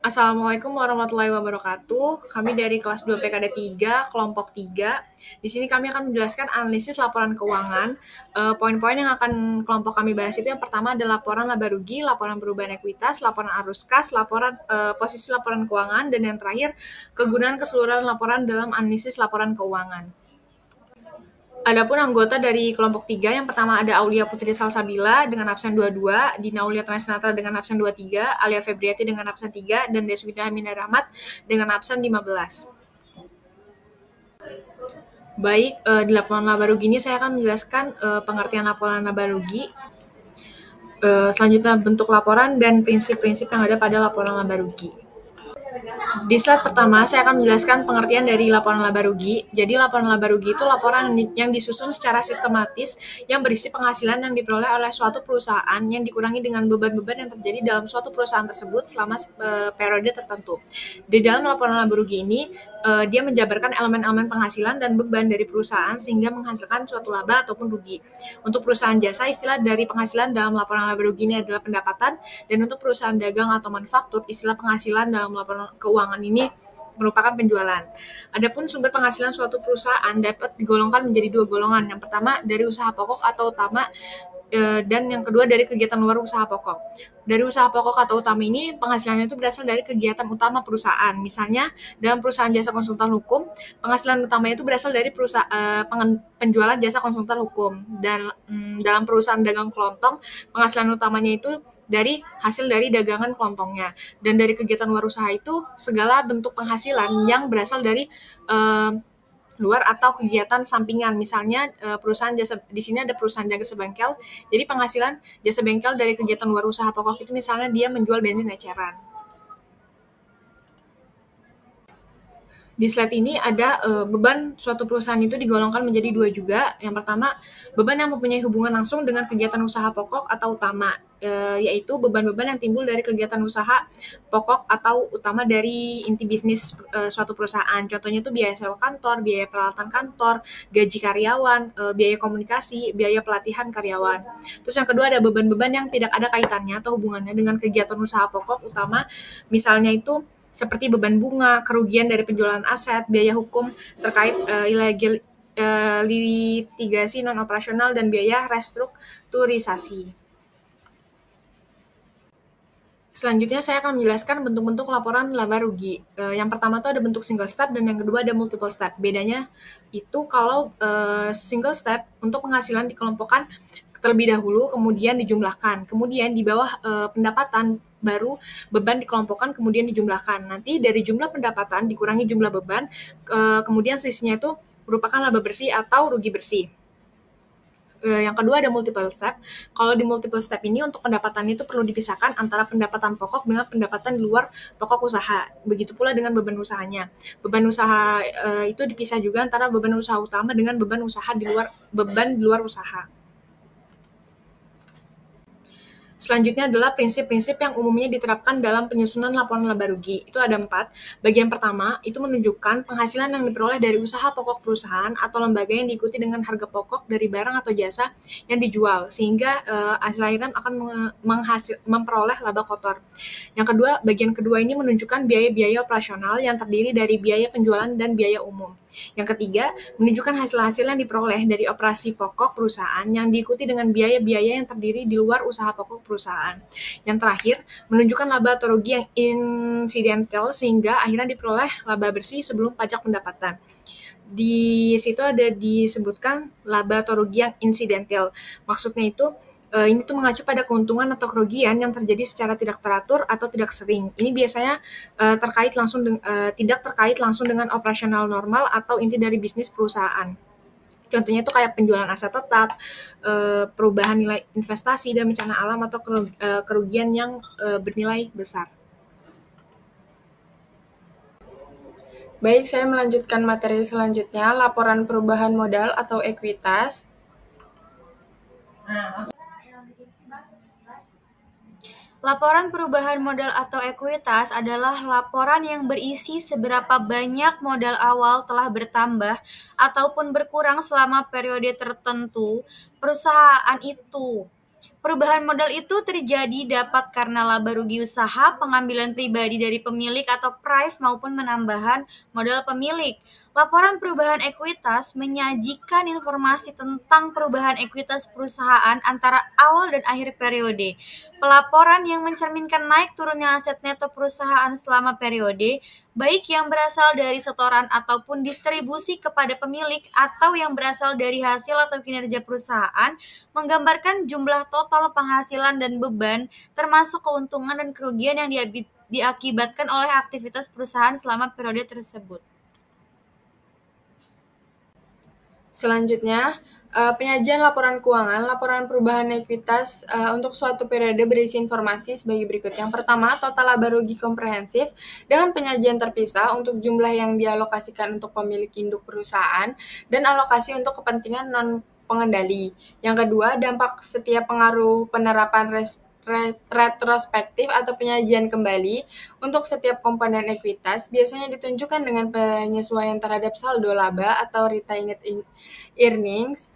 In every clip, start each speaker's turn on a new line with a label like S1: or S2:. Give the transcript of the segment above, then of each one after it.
S1: Assalamualaikum warahmatullahi wabarakatuh. Kami dari kelas 2 PKD 3, kelompok 3. Di sini kami akan menjelaskan analisis laporan keuangan. Poin-poin yang akan kelompok kami bahas itu yang pertama adalah laporan laba rugi, laporan perubahan ekuitas, laporan arus kas, laporan posisi laporan keuangan, dan yang terakhir kegunaan keseluruhan laporan dalam analisis laporan keuangan. Adapun anggota dari kelompok 3, yang pertama ada Aulia Putri Salsabila dengan absen 22, Dina Aulia Transnata dengan absen 23, Alia Febriati dengan absen 3, dan Deswita Aminah Rahmat dengan absen 15. Baik, di laporan laba rugi ini saya akan menjelaskan pengertian laporan laba rugi, selanjutnya bentuk laporan, dan prinsip-prinsip yang ada pada laporan laba rugi. Di slide pertama, saya akan menjelaskan pengertian dari laporan laba rugi. Jadi, laporan laba rugi itu laporan yang disusun secara sistematis yang berisi penghasilan yang diperoleh oleh suatu perusahaan yang dikurangi dengan beban-beban yang terjadi dalam suatu perusahaan tersebut selama periode tertentu. Di dalam laporan laba rugi ini, dia menjabarkan elemen-elemen penghasilan dan beban dari perusahaan sehingga menghasilkan suatu laba ataupun rugi. Untuk perusahaan jasa, istilah dari penghasilan dalam laporan laba rugi ini adalah pendapatan, dan untuk perusahaan dagang atau manufaktur, istilah penghasilan dalam laporan keuangan ini merupakan penjualan. Adapun sumber penghasilan suatu perusahaan dapat digolongkan menjadi dua golongan. Yang pertama dari usaha pokok atau utama, dan yang kedua dari kegiatan luar usaha pokok. Dari usaha pokok atau utama ini penghasilannya itu berasal dari kegiatan utama perusahaan. Misalnya dalam perusahaan jasa konsultan hukum, penghasilan utamanya itu berasal dari penjualan jasa konsultan hukum, dan dalam perusahaan dagang kelontong, penghasilan utamanya itu dari hasil dari dagangan kelontongnya. Dan dari kegiatan luar usaha itu segala bentuk penghasilan yang berasal dari luar atau kegiatan sampingan. Misalnya perusahaan jasa, di sini ada perusahaan jasa bengkel. Jadi penghasilan jasa bengkel dari kegiatan luar usaha pokok itu misalnya dia menjual bensin eceran. Di slide ini ada beban suatu perusahaan itu digolongkan menjadi dua juga. Yang pertama, beban yang mempunyai hubungan langsung dengan kegiatan usaha pokok atau utama, yaitu beban-beban yang timbul dari kegiatan usaha pokok atau utama dari inti bisnis suatu perusahaan. Contohnya itu biaya sewa kantor, biaya peralatan kantor, gaji karyawan, biaya komunikasi, biaya pelatihan karyawan. Terus yang kedua ada beban-beban yang tidak ada kaitannya atau hubungannya dengan kegiatan usaha pokok utama, misalnya itu seperti beban bunga, kerugian dari penjualan aset, biaya hukum terkait litigasi non-operasional, dan biaya restrukturisasi. Selanjutnya saya akan menjelaskan bentuk-bentuk laporan laba rugi. Yang pertama itu ada bentuk single step, dan yang kedua ada multiple step. Bedanya itu kalau single step untuk penghasilan dikelompokkan terlebih dahulu, kemudian dijumlahkan. Kemudian di bawah pendapatan baru beban dikelompokkan kemudian dijumlahkan. Nanti dari jumlah pendapatan dikurangi jumlah beban, kemudian selisihnya itu merupakan laba bersih atau rugi bersih. Yang kedua ada multiple step. Kalau di multiple step ini untuk pendapatan itu perlu dipisahkan antara pendapatan pokok dengan pendapatan di luar pokok usaha. Begitu pula dengan beban usahanya. Beban usaha itu dipisah juga antara beban usaha utama dengan beban di luar usaha. Selanjutnya adalah prinsip-prinsip yang umumnya diterapkan dalam penyusunan laporan laba rugi. Itu ada 4. Bagian pertama, itu menunjukkan penghasilan yang diperoleh dari usaha pokok perusahaan atau lembaga yang diikuti dengan harga pokok dari barang atau jasa yang dijual, sehingga hasil akhirnya akan memperoleh laba kotor. Yang kedua, bagian kedua ini menunjukkan biaya-biaya operasional yang terdiri dari biaya penjualan dan biaya umum. Yang ketiga, menunjukkan hasil-hasil yang diperoleh dari operasi pokok perusahaan yang diikuti dengan biaya-biaya yang terdiri di luar usaha pokok perusahaan. Yang terakhir, menunjukkan laba atau rugi yang insidental sehingga akhirnya diperoleh laba bersih sebelum pajak pendapatan. Di situ ada disebutkan laba atau rugi yang insidental. Maksudnya itu ini tuh mengacu pada keuntungan atau kerugian yang terjadi secara tidak teratur atau tidak sering. Ini biasanya tidak terkait langsung dengan operasional normal atau inti dari bisnis perusahaan. Contohnya itu kayak penjualan aset tetap, perubahan nilai investasi, dan bencana alam atau kerugian yang bernilai besar.
S2: Baik, saya melanjutkan materi selanjutnya, laporan perubahan modal atau ekuitas.
S3: Laporan perubahan modal atau ekuitas adalah laporan yang berisi seberapa banyak modal awal telah bertambah ataupun berkurang selama periode tertentu perusahaan itu. Perubahan modal itu terjadi dapat karena laba rugi usaha, pengambilan pribadi dari pemilik atau prive maupun penambahan modal pemilik. Laporan perubahan ekuitas menyajikan informasi tentang perubahan ekuitas perusahaan antara awal dan akhir periode. Pelaporan yang mencerminkan naik turunnya aset neto perusahaan selama periode, baik yang berasal dari setoran ataupun distribusi kepada pemilik atau yang berasal dari hasil atau kinerja perusahaan, menggambarkan jumlah total penghasilan dan beban, termasuk keuntungan dan kerugian yang diakibatkan oleh aktivitas perusahaan selama periode tersebut.
S2: Selanjutnya, penyajian laporan keuangan, laporan perubahan ekuitas untuk suatu periode berisi informasi sebagai berikut. Yang pertama, total laba rugi komprehensif dengan penyajian terpisah untuk jumlah yang dialokasikan untuk pemilik induk perusahaan dan alokasi untuk kepentingan non pengendali. Yang kedua, dampak setiap pengaruh penerapan retrospektif atau penyajian kembali untuk setiap komponen ekuitas biasanya ditunjukkan dengan penyesuaian terhadap saldo laba atau retained earnings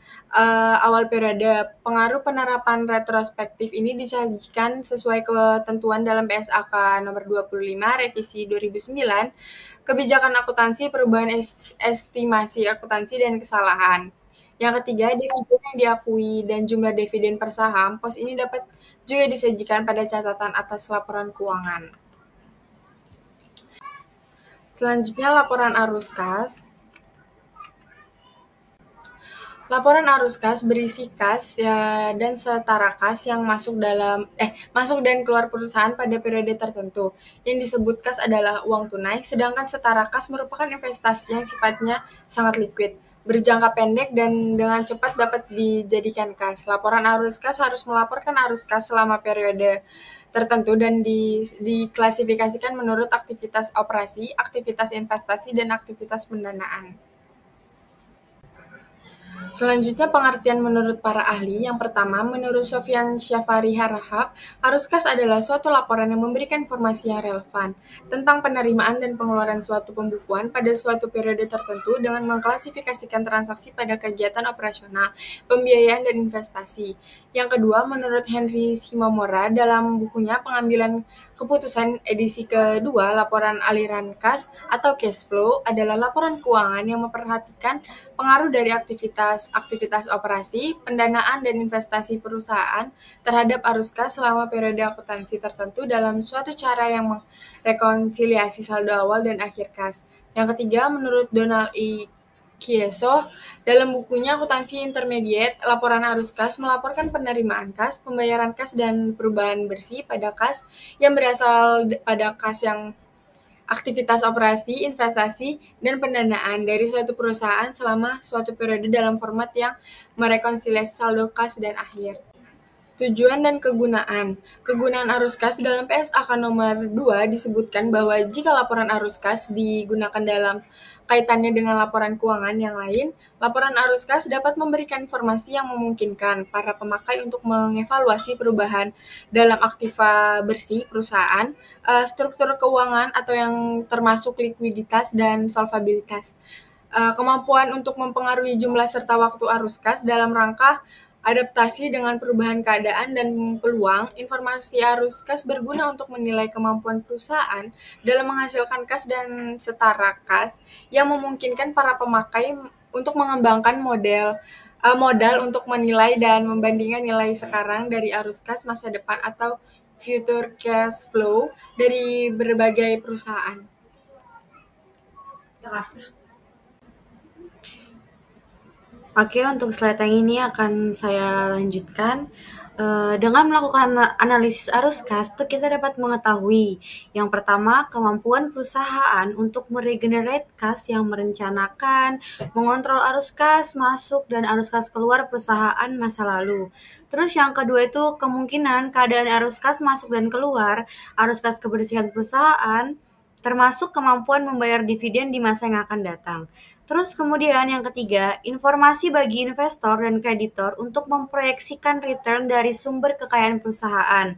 S2: awal periode. Pengaruh penerapan retrospektif ini disajikan sesuai ketentuan dalam PSAK nomor 25 revisi 2009 kebijakan akuntansi perubahan estimasi akuntansi dan kesalahan. Yang ketiga, dividen yang diakui dan jumlah dividen per saham. Pos ini dapat juga disajikan pada catatan atas laporan keuangan. Selanjutnya, laporan arus kas. Laporan arus kas berisi kas dan setara kas yang masuk dan keluar perusahaan pada periode tertentu. Yang disebut kas adalah uang tunai, sedangkan setara kas merupakan investasi yang sifatnya sangat liquid, berjangka pendek dan dengan cepat dapat dijadikan kas. Laporan arus kas harus melaporkan arus kas selama periode tertentu dan diklasifikasikan menurut aktivitas operasi, aktivitas investasi, dan aktivitas pendanaan. Selanjutnya, pengertian menurut para ahli. Yang pertama, menurut Sofyan Syafari Harahap, arus kas adalah suatu laporan yang memberikan informasi yang relevan tentang penerimaan dan pengeluaran suatu pembukuan pada suatu periode tertentu dengan mengklasifikasikan transaksi pada kegiatan operasional, pembiayaan, dan investasi. Yang kedua, menurut Henry Simomora dalam bukunya Pengambilan Keputusan edisi kedua, laporan aliran kas atau cash flow adalah laporan keuangan yang memperhatikan pengaruh dari aktivitas operasi, pendanaan, dan investasi perusahaan terhadap arus kas selama periode akuntansi tertentu dalam suatu cara yang merekonsiliasi saldo awal dan akhir kas. Yang ketiga, menurut Donald E. Kieso, dalam bukunya Akuntansi Intermediate, laporan arus kas melaporkan penerimaan kas, pembayaran kas, dan perubahan bersih pada kas yang berasal pada kas yang aktivitas operasi, investasi, dan pendanaan dari suatu perusahaan selama suatu periode dalam format yang merekonsiliasi saldo kas dan akhir. Tujuan dan kegunaan. Kegunaan arus kas dalam PSAK nomor 2 disebutkan bahwa jika laporan arus kas digunakan dalam kaitannya dengan laporan keuangan yang lain, laporan arus kas dapat memberikan informasi yang memungkinkan para pemakai untuk mengevaluasi perubahan dalam aktiva bersih perusahaan, struktur keuangan atau yang termasuk likuiditas dan solvabilitas, kemampuan untuk mempengaruhi jumlah serta waktu arus kas dalam rangka adaptasi dengan perubahan keadaan dan peluang. Informasi arus kas berguna untuk menilai kemampuan perusahaan dalam menghasilkan kas dan setara kas yang memungkinkan para pemakai untuk mengembangkan modal untuk menilai dan membandingkan nilai sekarang dari arus kas masa depan atau future cash flow dari berbagai perusahaan.
S3: Oke, untuk slide yang ini akan saya lanjutkan. Dengan melakukan analisis arus kas, kita dapat mengetahui yang pertama, kemampuan perusahaan untuk meregenerate kas yang merencanakan, mengontrol arus kas masuk dan arus kas keluar perusahaan masa lalu. Terus yang kedua itu kemungkinan keadaan arus kas masuk dan keluar, arus kas kebersihan perusahaan, termasuk kemampuan membayar dividen di masa yang akan datang. Terus kemudian yang ketiga, informasi bagi investor dan kreditor untuk memproyeksikan return dari sumber kekayaan perusahaan.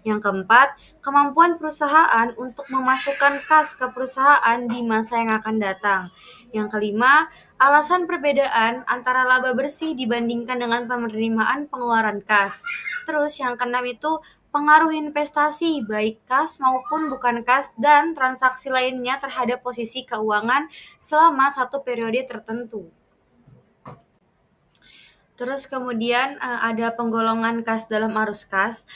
S3: Yang keempat, kemampuan perusahaan untuk memasukkan kas ke perusahaan di masa yang akan datang. Yang kelima, alasan perbedaan antara laba bersih dibandingkan dengan penerimaan pengeluaran kas. Terus yang keenam itu pengaruh investasi, baik kas maupun bukan kas, dan transaksi lainnya terhadap posisi keuangan selama satu periode tertentu. Terus kemudian ada penggolongan kas dalam arus kas.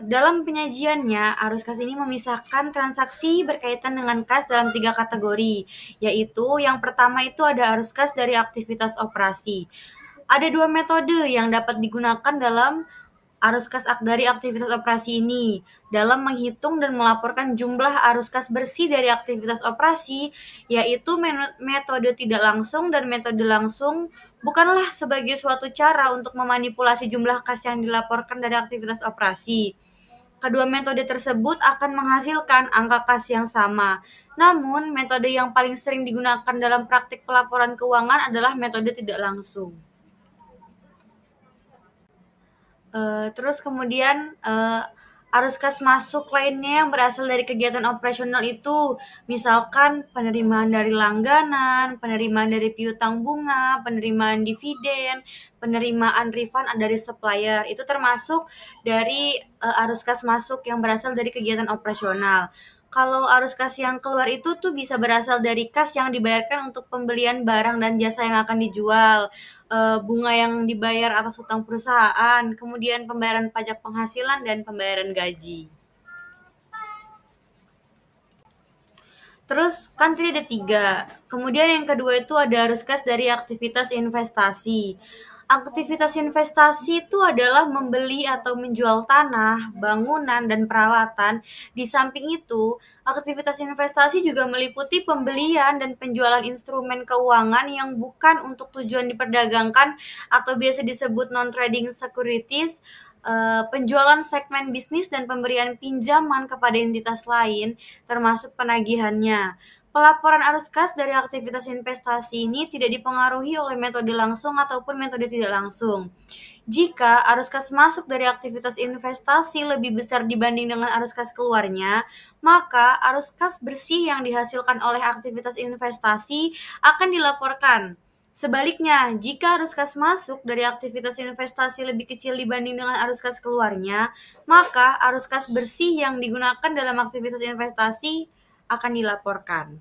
S3: Dalam penyajiannya, arus kas ini memisahkan transaksi berkaitan dengan kas dalam 3 kategori, yaitu yang pertama itu ada arus kas dari aktivitas operasi. Ada 2 metode yang dapat digunakan dalam arus kas dari aktivitas operasi ini. Dalam menghitung dan melaporkan jumlah arus kas bersih dari aktivitas operasi, yaitu metode tidak langsung dan metode langsung bukanlah sebagai suatu cara untuk memanipulasi jumlah kas yang dilaporkan dari aktivitas operasi. Kedua metode tersebut akan menghasilkan angka kas yang sama. Namun, metode yang paling sering digunakan dalam praktik pelaporan keuangan adalah metode tidak langsung. Terus kemudian arus kas masuk lainnya yang berasal dari kegiatan operasional itu, misalkan penerimaan dari langganan, penerimaan dari piutang bunga, penerimaan dividen, penerimaan refund dari supplier. Itu termasuk dari arus kas masuk yang berasal dari kegiatan operasional. Kalau arus kas yang keluar itu tuh bisa berasal dari kas yang dibayarkan untuk pembelian barang dan jasa yang akan dijual, bunga yang dibayar atas hutang perusahaan, kemudian pembayaran pajak penghasilan dan pembayaran gaji. Terus kan tadi ada 3. Kemudian yang kedua itu ada arus kas dari aktivitas investasi. Aktivitas investasi itu adalah membeli atau menjual tanah, bangunan, dan peralatan. Di samping itu, aktivitas investasi juga meliputi pembelian dan penjualan instrumen keuangan yang bukan untuk tujuan diperdagangkan atau biasa disebut non-trading securities, penjualan segmen bisnis dan pemberian pinjaman kepada entitas lain, termasuk penagihannya. Pelaporan arus kas dari aktivitas investasi ini tidak dipengaruhi oleh metode langsung ataupun metode tidak langsung. Jika arus kas masuk dari aktivitas investasi lebih besar dibanding dengan arus kas keluarnya, maka arus kas bersih yang dihasilkan oleh aktivitas investasi akan dilaporkan. Sebaliknya, jika arus kas masuk dari aktivitas investasi lebih kecil dibanding dengan arus kas keluarnya, maka arus kas bersih yang digunakan dalam aktivitas investasi akan dilaporkan.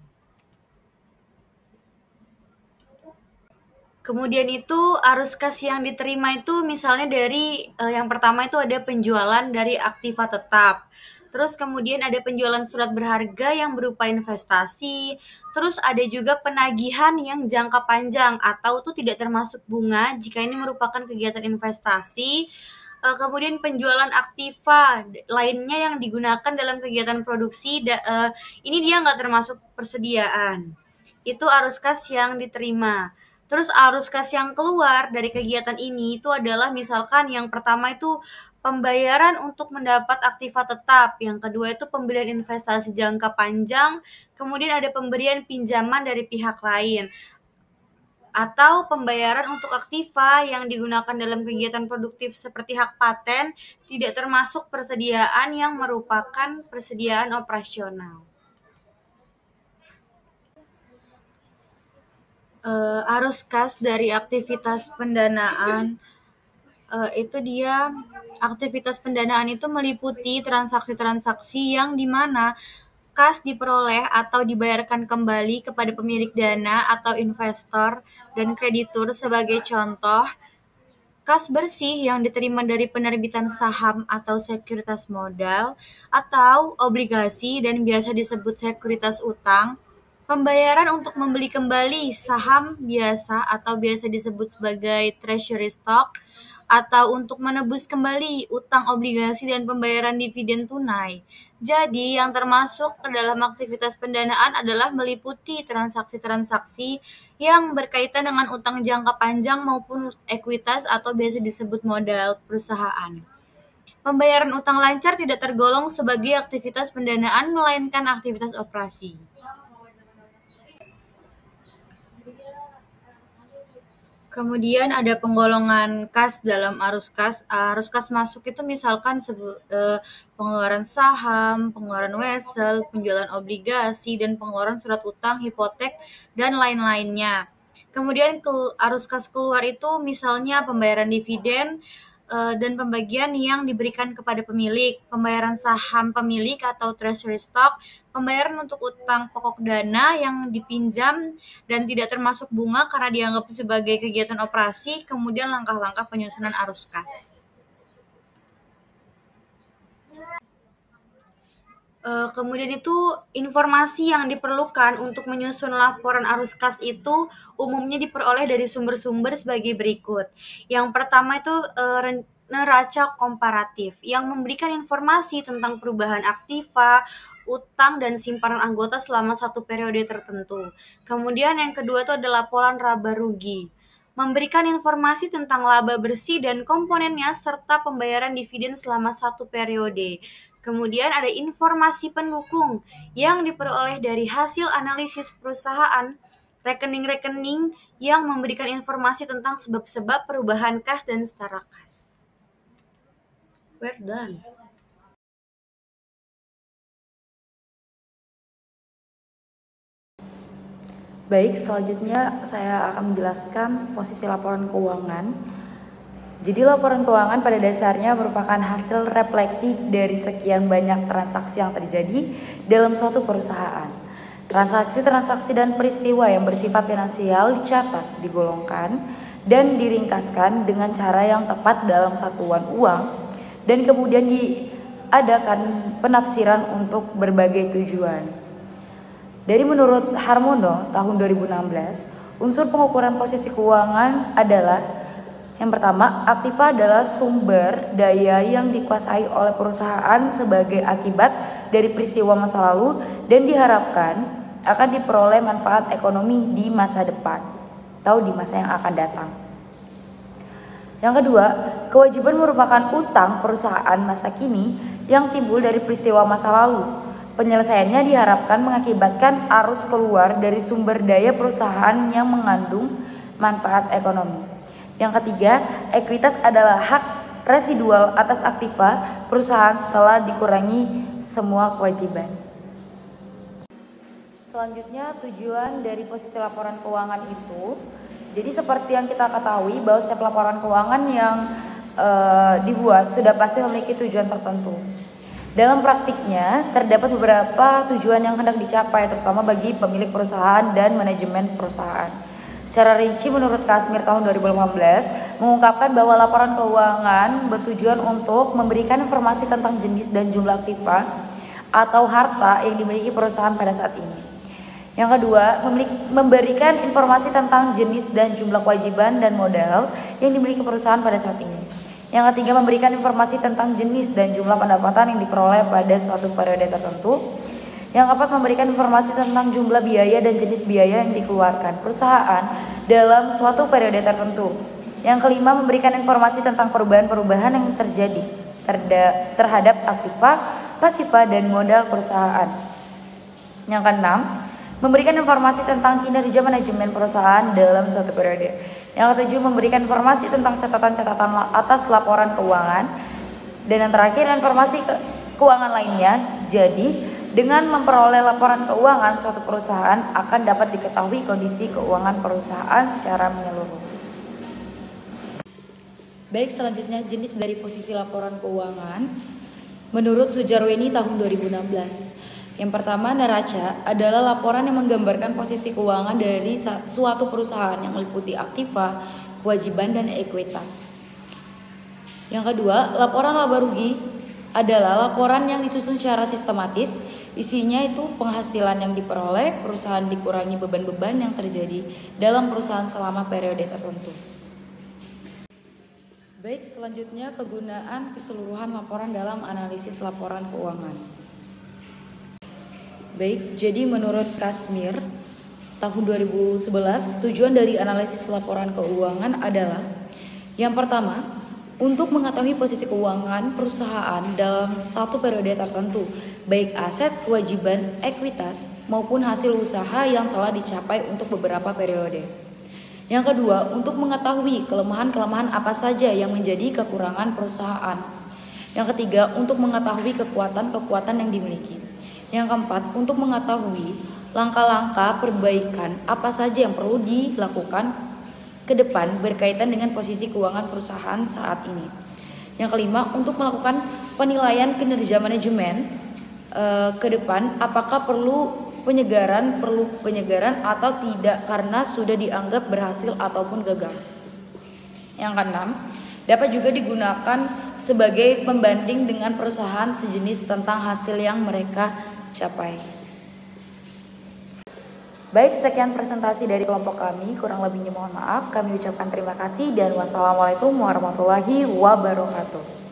S3: Kemudian itu arus kas yang diterima itu misalnya dari yang pertama itu ada penjualan dari aktiva tetap. Terus kemudian ada penjualan surat berharga yang berupa investasi. Terus ada juga penagihan yang jangka panjang atau itu tidak termasuk bunga jika ini merupakan kegiatan investasi. Kemudian penjualan aktiva lainnya yang digunakan dalam kegiatan produksi, ini dia nggak termasuk persediaan. Itu arus kas yang diterima. Terus arus kas yang keluar dari kegiatan ini itu adalah misalkan yang pertama itu pembayaran untuk mendapat aktiva tetap, yang kedua itu pembelian investasi jangka panjang, kemudian ada pemberian pinjaman dari pihak lain, atau pembayaran untuk aktiva yang digunakan dalam kegiatan produktif seperti hak paten tidak termasuk persediaan yang merupakan persediaan operasional. Arus kas dari aktivitas pendanaan itu dia aktivitas pendanaan itu meliputi transaksi-transaksi yang dimana kas diperoleh atau dibayarkan kembali kepada pemilik dana atau investor dan kreditur. Sebagai contoh, kas bersih yang diterima dari penerbitan saham atau sekuritas modal atau obligasi dan biasa disebut sekuritas utang. Pembayaran untuk membeli kembali saham biasa atau biasa disebut sebagai treasury stock, atau untuk menebus kembali utang obligasi dan pembayaran dividen tunai. Jadi, yang termasuk ke dalam aktivitas pendanaan adalah meliputi transaksi-transaksi yang berkaitan dengan utang jangka panjang maupun ekuitas atau biasa disebut modal perusahaan. Pembayaran utang lancar tidak tergolong sebagai aktivitas pendanaan melainkan aktivitas operasi. Kemudian ada penggolongan kas dalam arus kas. Arus kas masuk itu misalkan pengeluaran saham, pengeluaran wesel, penjualan obligasi, dan pengeluaran surat utang, hipotek, dan lain-lainnya. Kemudian arus kas keluar itu misalnya pembayaran dividen dan pembagian yang diberikan kepada pemilik, pembayaran saham pemilik atau treasury stock, pembayaran untuk utang pokok dana yang dipinjam dan tidak termasuk bunga karena dianggap sebagai kegiatan operasi, kemudian langkah-langkah penyusunan arus kas. Kemudian itu informasi yang diperlukan untuk menyusun laporan arus kas itu umumnya diperoleh dari sumber-sumber sebagai berikut. Yang pertama itu neraca komparatif yang memberikan informasi tentang perubahan aktiva, utang, dan simpanan anggota selama satu periode tertentu. Kemudian yang kedua itu adalah laporan laba rugi, memberikan informasi tentang laba bersih dan komponennya serta pembayaran dividen selama satu periode. Kemudian ada informasi pendukung yang diperoleh dari hasil analisis perusahaan, rekening-rekening yang memberikan informasi tentang sebab-sebab perubahan kas dan setara kas. We're done.
S4: Baik, selanjutnya saya akan menjelaskan posisi laporan keuangan. Jadi laporan keuangan pada dasarnya merupakan hasil refleksi dari sekian banyak transaksi yang terjadi dalam suatu perusahaan. Transaksi-transaksi dan peristiwa yang bersifat finansial dicatat, digolongkan, dan diringkaskan dengan cara yang tepat dalam satuan uang, dan kemudian diadakan penafsiran untuk berbagai tujuan. Dari menurut Harmono tahun 2016, unsur pengukuran posisi keuangan adalah yang pertama, aktiva adalah sumber daya yang dikuasai oleh perusahaan sebagai akibat dari peristiwa masa lalu dan diharapkan akan diperoleh manfaat ekonomi di masa depan atau di masa yang akan datang. Yang kedua, kewajiban merupakan utang perusahaan masa kini yang timbul dari peristiwa masa lalu. Penyelesaiannya diharapkan mengakibatkan arus keluar dari sumber daya perusahaan yang mengandung manfaat ekonomi. Yang ketiga, ekuitas adalah hak residual atas aktiva perusahaan setelah dikurangi semua kewajiban. Selanjutnya, tujuan dari posisi laporan keuangan itu, jadi seperti yang kita ketahui bahwa setiap laporan keuangan yang dibuat sudah pasti memiliki tujuan tertentu. Dalam praktiknya, terdapat beberapa tujuan yang hendak dicapai, terutama bagi pemilik perusahaan dan manajemen perusahaan. Secara rinci, menurut Kasmir tahun 2015 mengungkapkan bahwa laporan keuangan bertujuan untuk memberikan informasi tentang jenis dan jumlah aktiva atau harta yang dimiliki perusahaan pada saat ini. Yang kedua, memberikan informasi tentang jenis dan jumlah kewajiban dan modal yang dimiliki perusahaan pada saat ini. Yang ketiga, memberikan informasi tentang jenis dan jumlah pendapatan yang diperoleh pada suatu periode tertentu. Yang keempat, memberikan informasi tentang jumlah biaya dan jenis biaya yang dikeluarkan perusahaan dalam suatu periode tertentu. Yang kelima, memberikan informasi tentang perubahan-perubahan yang terjadi terhadap aktiva, pasiva, dan modal perusahaan. Yang keenam, memberikan informasi tentang kinerja manajemen perusahaan dalam suatu periode. Yang ketujuh, memberikan informasi tentang catatan-catatan atas laporan keuangan. Dan yang terakhir, informasi keuangan lainnya. Jadi, dengan memperoleh laporan keuangan suatu perusahaan akan dapat diketahui kondisi keuangan perusahaan secara menyeluruh. Baik, selanjutnya jenis dari posisi laporan keuangan menurut Sujarweni tahun 2016. Yang pertama, neraca adalah laporan yang menggambarkan posisi keuangan dari suatu perusahaan yang meliputi aktiva, kewajiban, dan ekuitas. Yang kedua, laporan laba rugi adalah laporan yang disusun secara sistematis. Isinya itu penghasilan yang diperoleh, perusahaan dikurangi beban-beban yang terjadi dalam perusahaan selama periode tertentu. Baik, selanjutnya kegunaan keseluruhan laporan dalam analisis laporan keuangan. Baik, jadi menurut Kasmir tahun 2011, tujuan dari analisis laporan keuangan adalah yang pertama, untuk mengetahui posisi keuangan perusahaan dalam satu periode tertentu, baik aset, kewajiban, ekuitas, maupun hasil usaha yang telah dicapai untuk beberapa periode. Yang kedua, untuk mengetahui kelemahan-kelemahan apa saja yang menjadi kekurangan perusahaan. Yang ketiga, untuk mengetahui kekuatan-kekuatan yang dimiliki. Yang keempat, untuk mengetahui langkah-langkah perbaikan apa saja yang perlu dilakukan ke depan berkaitan dengan posisi keuangan perusahaan saat ini. Yang kelima, untuk melakukan penilaian kinerja manajemen ke depan, apakah perlu penyegaran atau tidak karena sudah dianggap berhasil ataupun gagal. Yang keenam, dapat juga digunakan sebagai pembanding dengan perusahaan sejenis tentang hasil yang mereka capai. Baik, sekian presentasi dari kelompok kami. Kurang lebihnya mohon maaf. Kami ucapkan terima kasih dan wassalamualaikum warahmatullahi wabarakatuh.